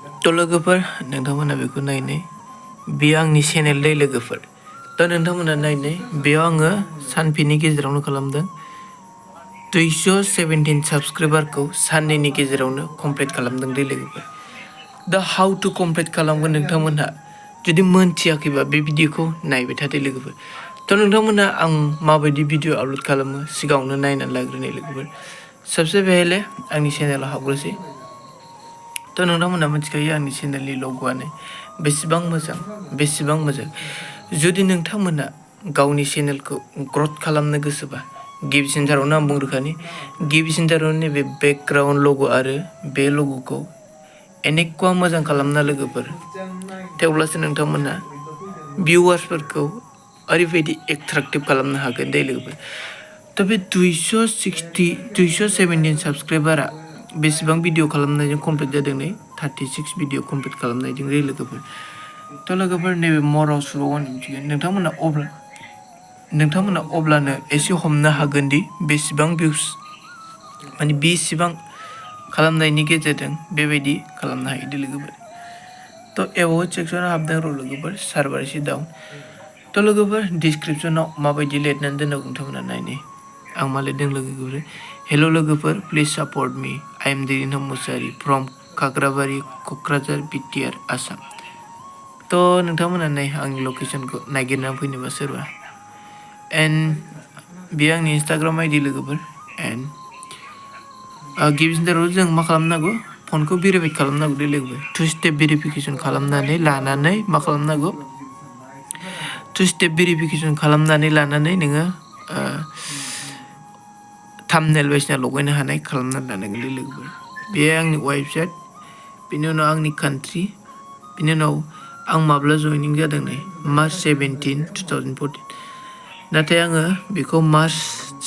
थ' लोगोफोर नोंथांमोना बेखौ नायनाय बेयो आंनि चेनेल दै लोगोफोर थ' नोंथांमोना नायनाय बेयाव आङो सानफिनि गेजेरावनो खालामदों 217 साबस्क्राइबारखौ साननैनि गेजेरावनो कमप्लिट खालामदों दै लोगोफोर दा हाउ टु कमप्लिट खालामगोन नोंथांमोनहा जुदि मोनथियाखैबा बे भिडिअखौ नायबाय थादो लोगोफोर थ' नोंथांमोना आं माबायदि भिडिअ आपल'ड खालामो सिगाङावनो नायनानै लाग्रोनाय लोगोफोर सबसे पहले आंनि चेनेलाव हाबग्रोसै थ' नोंथांमोना मिथिखायो आंनि चेनेलनि लग'आनो बेसेबां मोजां जुदि नोंथांमोना गावनि चेनेलखौ ग्रथ खालामनो गोसोबा गिबिसिन थारावनो आं बुंग्रोखानि गिबिसिन थारावनो नैबे बेकग्राउन्ड लग' आरो बे लग'खौ एनेकुवा मोजां खालामना लोगोफोर थेवब्लासो नोंथांमोना भिउवार्सफोरखौ ओरैबायदि एट्राक्टिभ खालामनो हागोन दे लोगोफोर थ' बे 217 साबस्क्राइबारा बेसेबां भिडिअ खालामनायजों कमप्लिट जादों नै 36 भिडिअ कमप्लिट खालामनायजों रे लोगोफोर थ' लोगोफोर नैबे मराव सुबाव मिथिगोन नोंथांमोना अब्लानो एसे हमनो हागोन दि बेसेबां भिउस माने बेसेबां खालामनायनि गेजेरजों बेबायदि खालामनो हायो दे लोगोफोर थ' एबाउट सेक्सनाव हाबदों र' लोगोफोर सार्भार एसे डाउन थ' लोगोफोर डिसक्रिपसनाव माबायदि लिरनानै दोननांगौ नोंथांमोना नायनाय आं मा लिरदों लोगोफोर हेल' लोगोफोर please support me I am Dhiren Mushahary from Khagrabari Kokrajhar BTR Assam थ' नोंथांमोना नाय आंनि लकेसनखौ नागिरनानै फैनोबा सोरबा एन्ड बेयो आंनि इन्सटाग्राम आइडि लोगोफोर एन्ड गिबिसिनथाराव जों मा खालामनांगौ फनखौ भेरिफाइ खालामनांगौ दे लोगोफोर 2 स्टेप भेरिफिकेसन खालामनानै लानानै मा खालामनांगौ 2 स्टेप भेरिफिकेसन खालामनानै लानानै नोङो थाम्बनेल बायदिसिना लगायनो हानाय खालामनानै लानांगोन दे लोगोफोर बे आंनि वेबसाइट बेनि उनाव आंनि कान्ट्रि बेनि उनाव आं माब्ला जयनिं जादों नै मार्च 17 2014 नाथाय आङो बेखौ मार्च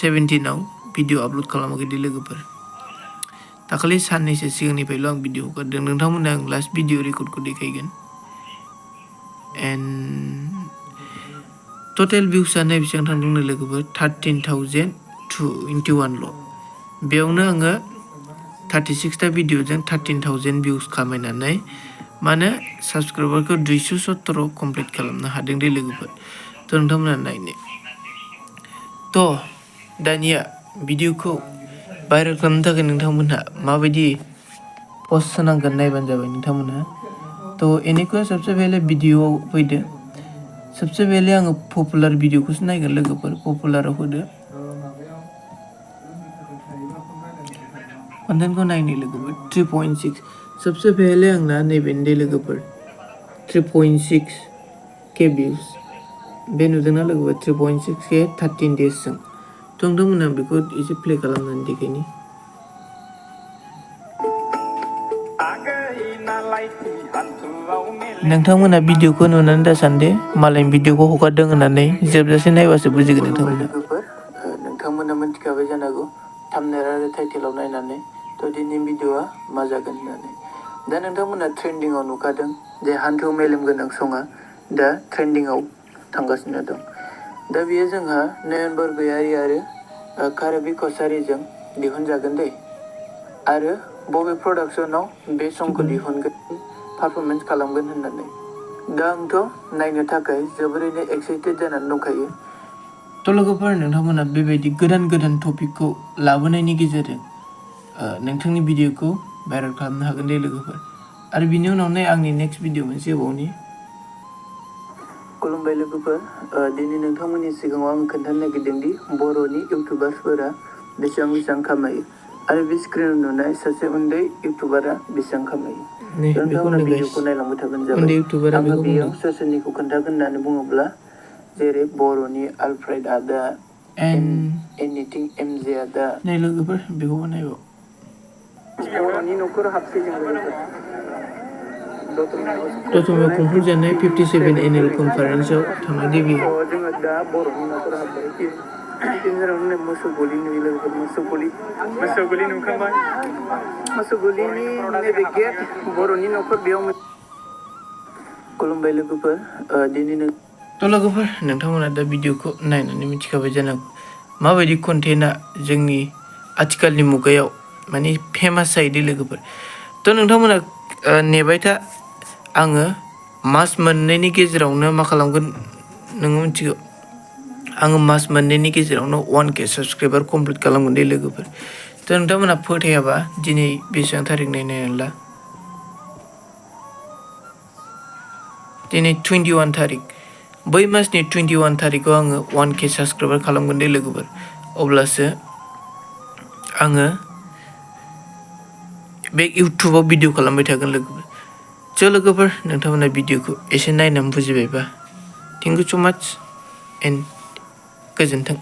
17आव भिडिअ आपल'ड खालामाखै दे लोगोफोर दाखालि साननैसो सिगांनिफ्रायल' आं भिडिअ हगारदों नोंथांमोननो आं लास्ट भिडिअ रेकर्डखौ देखायगोन एन्ड टटेल भिउसआ नै बेसेबां थांदोंनो लोगोफोर 13,021ल' बेयावनो आङो 36टा भिडिअजों 13,000 भिउस खामायनानै मानो साबस्क्राइबारखौ 217 कमप्लिट खालामनो हादों दे लोगोफोर थ' नोंथांमोना नायनो थ' दानिया भिडिअखौ भाइरेल खालामनो थाखाय नोंथांमोनहा माबायदि पस्ट होनांगोन नायबानो जाबाय नोंथांमोनहा थ' एनेकुवा सबसे पहले भिडिअआव फैदो सबसे पहले आङो पपुलार भिडिअखौसो नायगोन लोगोफोर पपुलाराव होदो कन्टेन्टखौ नायनो लोगोफोर 3.6 सबसे पहले आंना नैबे दे लोगोफोर 3.6 के भिउस बे नुदोंना लोगोफोर 3.6 के 13 डेजजों थ' नोंथांमोना बेखौ एसे प्ले खालामनानै देखायनि नोंथांमोना भिडिअखौ नुनानै दासान्दि मालायनि भिडिअखौ हगारदों होननानै जोबजासे नायबासो बुजिगोन नोंथांमोना मिथिखाबाय जानांगौ थाम्बनेल आरो टाइटेलाव नायनानै थ' दिनै भिडिअआ मा जागोन होननानै दा नोंथांमोना ट्रेन्डिंआव नुखादों जे हान्थु मेलेम गोनां सङा दा ट्रेन्डिंआव थांगासिनो दं दा बेयो जोंहा नयन बरगयारि आरो कारबि कसारिजों दिहुनजागोन दे आरो बबे प्रडाक्सनाव बे संखौ दिहुनगोन पारफरमेन्स खालामगोन होननानै दा आंथ' नायनो थाखाय जोबोरैनो एक्साइटेड जानानै दंखायो थ' लोगोफोर नोंथांमोना बेबायदि गोदान टपिकखौ लाबोनायनि गेजेरजों नोंथांनि भिडिअखौ भाइरेल खालामनो हागोन दे लोगोफोर आरो बिनि उनावनो आंनि नेक्स्ट भिडिअ मोनसे होबावनि खुलुमबाय लोगोफोर दिनै नोंथांमोननि सिगाङाव आं खोन्थानो नागिरदों दि बर'नि इउटुबार्सफोरा बेसेबां खामायो आरो बे स्क्रिनाव नुनाय सासे उन्दै इउटुबारा बेसेबां खामायो नोंथांमोना भिडिअखौ नायलांबाय थाबानो जाबाय आङो बेयाव सोरनिखौ खोन्थागोन होननानै बुङोब्ला जेरै बर'नि आलफ्रेड आदा एनिथिं एमजे आदा नै लोगोफोर बेखौबो नायबाव बर'नि न'खर हाबसै जों दतमायाव खुंफुंजानाय 57 एनुवेल कनफारेन्सआव थांनाय देबि जोङो दा बर'नि न'खर हाबबाय जेरावनो मोसौ गलि नुयो लोगोफोर मोसौ गलि नुखांबाय मोसौ गलिनि नैबे गेट बर'नि न'खर बेयाव खुलुमबाय लोगोफोर दिनै थ' लोगोफोर नोंथांमोना दा भिडिअखौ नायनानै मिथिखाबाय जानांगौ माबायदि कन्टेन्टआ जोंनि आथिखालनि मुगायाव माने फेमास जायो लोगोफोर थ' नोंथांमोना नेबाय था आङो मास मोननैनि गेजेरावनो मा खालामगोन नोङो मिथिगौ आङो मास मोननैनि गेजेरावनो 1K साबसक्राइबार कमप्लिट खालामगोन दे लोगोफोर थ' नोंथांमोनहा फोथायाबा दिनै बेसेबां थारिख नायनानै ला दिनै 21 थारिख बै मासनि 21 थारिखआव आङो 1K साबसक्राइबार खालामगोन दे लोगोफोर अब्लासो आङो बे इउटुबाव भिडिअ खालामबाय थागोन लोगोफोर स' लोगोफोर नोंथांमोना भिडिअखौ एसे नायनानै बुजिबायबा थेंक इउ स' माच एन्ड गोजोन्थों